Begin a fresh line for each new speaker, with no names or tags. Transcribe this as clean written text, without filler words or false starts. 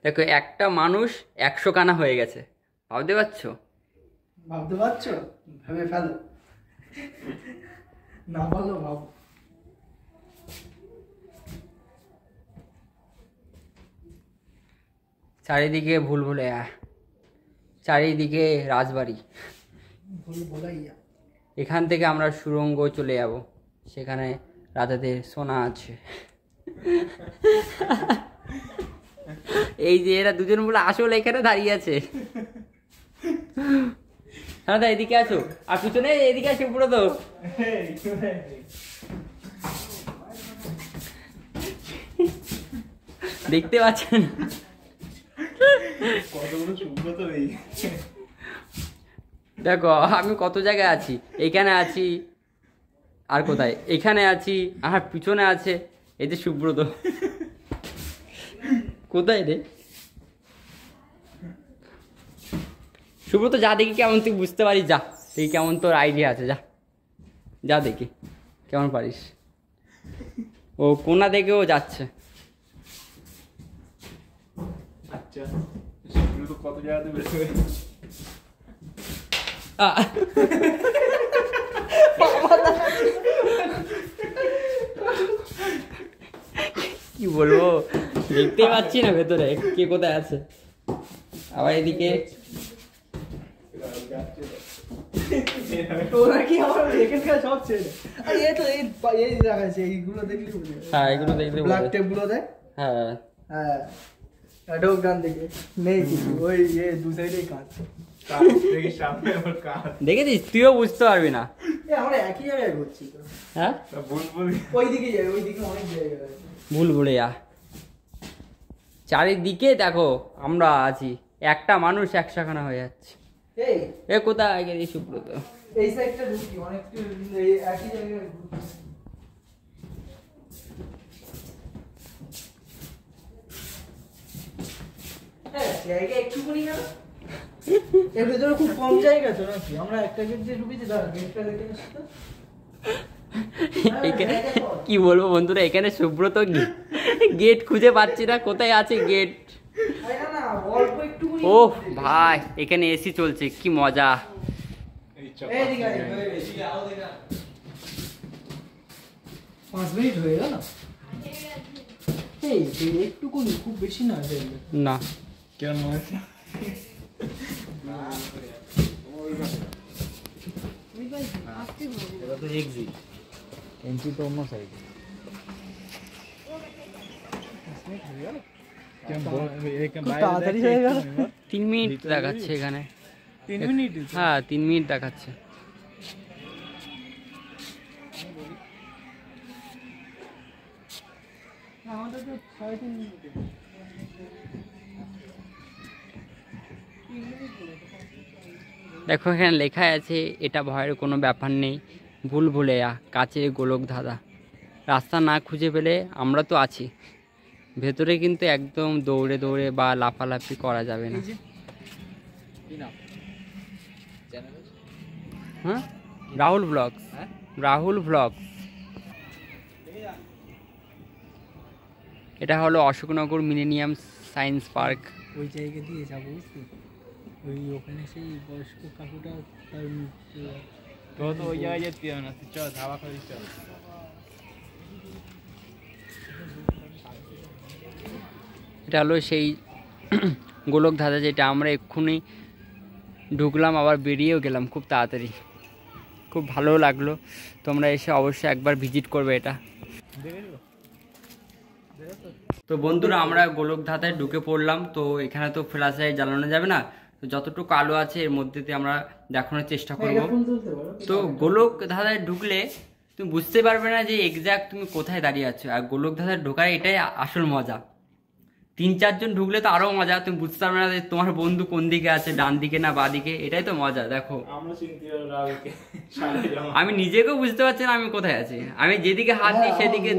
দেখো একটা মানুষ 100 কানা হয়ে গেছে, ভাবতে পারছো?
ভাবতে পারছো? ভেবে ফেলো, না বলো ভাবো।
চারিদিকে ভুলভুলাইয়া, চারিদিকে রাজবাড়ি।
ভুলভুলাইয়া।
এখান থেকে আমরা সুড়ঙ্গ চলে যাব, সেখানে রাজাদের সোনা আছে। এই যে এরা দুজন বলে আসলে এখানে দাঁড়িয়ে আছে। হ্যাঁ, এদিকে আসো, আর পিছনে এদিকে আসো পুরো। তো দেখতে পাচ্ছেন দেখো আমি কত জায়গায় আছি, এখানে আছি, আর কোথায়, এখানে আছি, আর পিছনে আছে এই যে সুব্রত। কোথায় রে সুব্রত? যা দেখি কেমন তুই বুঝতে পারিস, যা দেখি কেমন তোর আইডিয়া আছে, যা যা দেখি কেমন পারিস। ও কোনা দেখেও যাচ্ছে।
আচ্ছা, কত জায়গাতে বেরোবে?
কি বলবো, দেখতে পাচ্ছি না ভেতরে কে কোথায় আছে। আবার এদিকে
ওরা কি আমার এখানকার সব ছেলে। আরে এই তো এই দেখাচ্ছে, এইগুলো দেখলি বুঝে।
হ্যাঁ, এগুলো দেখলে
ব্ল্যাক টেপ গুলো দেখ।
হ্যাঁ
হ্যাঁ, ঢোক ডান দিকে নেই কিছু, ওই দু সাইডেই কাজ।
দেখেছিস, তুইও বুঝতে পারবি না।
আমরা একই জায়গায় ঘুরছি তো।
হ্যাঁ,
ওই দিকে যাই, ওই দিকে অনেক জায়গা আছে।
ভুলভুলাইয়া। চারিদিকে দেখো আমরা আছি, একটা মানুষ 100 খানা হয়ে যাচ্ছে। এ কোথায় গেলি সুব্রত?
এই সাইডটা ঢুকি, অনেকটা একই জায়গায় ঘুরছি। হ্যাঁ, জায়গা একটুখানি গেল। এর ভেতরে খুব কম জায়গা তো নাকি? আমরা একটা গেট দিয়ে ঢুকেছি, দাঁড়া গেটটা দেখে আসছি তো।
কি বলবো বন্ধুরা, এখানে সুব্রত গেট খুঁজে পাচ্ছি না, কোথায় আছে গেট। ও ভাই, এখানে এসি চলছে, কি মজা।
5 মিনিট হয়ে গেল। এই একটুকুনি, খুব বেশি না।
না
কেন এন্ট্রি তো অন্য সাইড।
3 মিনিট দেখাচ্ছে এখানে।
3 মিনিট?
হ্যাঁ, 3 মিনিট দেখাচ্ছে।
আমাদের তো 3.5 মিনিট।
দেখো এখানে লেখা আছে, এটা ভয়ের কোনো ব্যাপার নেই, ভুলভুলাইয়া কাছের গোলক ধাঁধা। রাস্তা না খুঁজে পেলে আমরা তো আছি ভেতরে, কিন্তু একদম দৌড়ে দৌড়ে বা লাফালাফি করা যাবে না। হ্যাঁ, রাহুল ব্লগস, রাহুল ব্লগস। এটা হলো অশোকনগর মিলেনিয়াম সায়েন্স পার্ক।
ওই জায়গা দিয়ে যাবো, বুঝলি? ওই ওখানে সেই বয়স্ক কাকুটা, তার
তো ওই জায়গায় যেতে হবে না, তুই চল ধাবা খাবি, চল।
এটা হলো সেই গোলক ধাঁধা, যেটা আমরা এক্ষুনি ঢুকলাম, আবার বেরিয়েও গেলাম খুব তাড়াতাড়ি। খুব ভালো লাগলো, তোমরা এসে অবশ্যই একবার ভিজিট করবে এটা। তো বন্ধুরা, আমরা গোলক ধাঁধায় ঢুকে পড়লাম। তো এখানে তো ফ্ল্যাশ লাইট জ্বালানো যাবে না, তো যতটুকু আলো আছে এর মধ্যে দিয়ে আমরা দেখানোর চেষ্টা করব। তো গোলক ধাঁধায় ঢুকলে তুমি বুঝতে পারবে না যে এক্স্যাক্ট তুমি কোথায় দাঁড়িয়ে আছো। আর গোলক ধাঁধায় ঢোকার এটাই আসল মজা। 3-4 জন ঢুকলে তো আরো মজা, তুমি বুঝতে পারবে না যে তোমার বন্ধু কোন দিকে আছে, ডান দিকে না বাঁ দিকে। এটাই তো মজা। দেখো আমি নিজেকেও বুঝতে পারছি না আমি কোথায় আছি। আমি যেদিকে হাত দিই সেদিকে